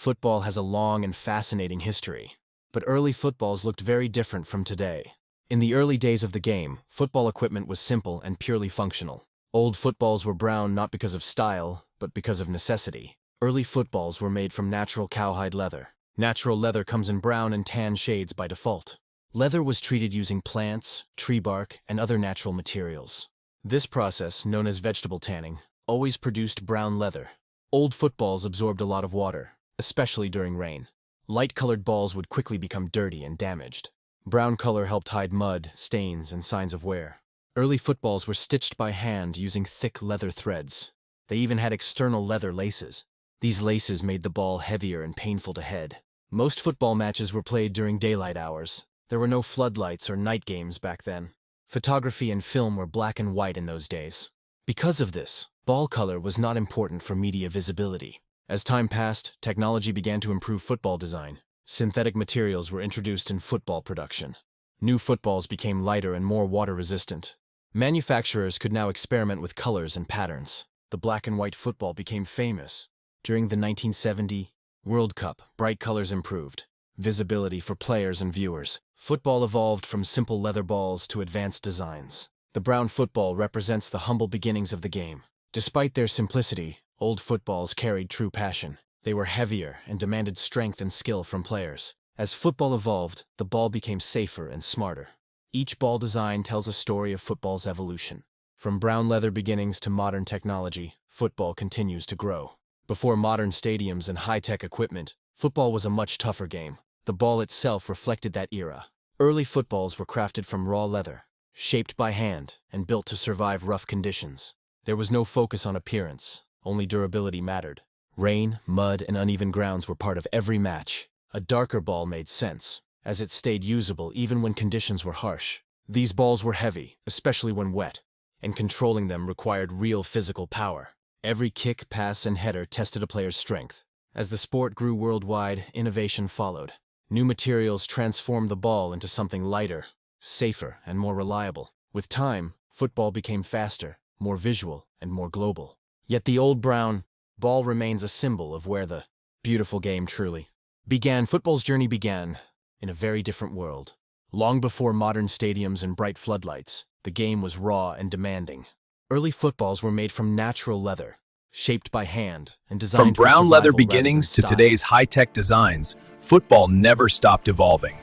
football has a long and fascinating history. But early footballs looked very different from today. In the early days of the game, football equipment was simple and purely functional. Old footballs were brown not because of style, but because of necessity. Early footballs were made from natural cowhide leather. Natural leather comes in brown and tan shades by default. Leather was treated using plants, tree bark, and other natural materials. This process, known as vegetable tanning, always produced brown leather. Old footballs absorbed a lot of water, especially during rain. Light-colored balls would quickly become dirty and damaged. Brown color helped hide mud, stains, and signs of wear. Early footballs were stitched by hand using thick leather threads. They even had external leather laces. These laces made the ball heavier and painful to head. Most football matches were played during daylight hours. There were no floodlights or night games back then. Photography and film were black and white in those days. Because of this, ball color was not important for media visibility. As time passed, technology began to improve football design. Synthetic materials were introduced in football production. New footballs became lighter and more water-resistant. Manufacturers could now experiment with colors and patterns. The black and white football became famous. During the 1970 World Cup, bright colors improved visibility for players and viewers. Football evolved from simple leather balls to advanced designs. The brown football represents the humble beginnings of the game. Despite their simplicity, old footballs carried true passion. They were heavier and demanded strength and skill from players. As football evolved, the ball became safer and smarter. Each ball design tells a story of football's evolution. From brown leather beginnings to modern technology, football continues to grow. Before modern stadiums and high-tech equipment, football was a much tougher game. The ball itself reflected that era. Early footballs were crafted from raw leather, shaped by hand, and built to survive rough conditions. There was no focus on appearance, only durability mattered. Rain, mud, and uneven grounds were part of every match. A darker ball made sense, as it stayed usable even when conditions were harsh. These balls were heavy, especially when wet, and controlling them required real physical power. Every kick, pass, and header tested a player's strength. As the sport grew worldwide, innovation followed. New materials transformed the ball into something lighter, safer, and more reliable. With time, football became faster, more visual, and more global. Yet the old brown ball remains a symbol of where the beautiful game truly began. Football's journey began in a very different world. Long before modern stadiums and bright floodlights, the game was raw and demanding. Early footballs were made from natural leather, shaped by hand, and From designed for brown leather survival rather than beginnings to style. today's high-tech designs, football never stopped evolving.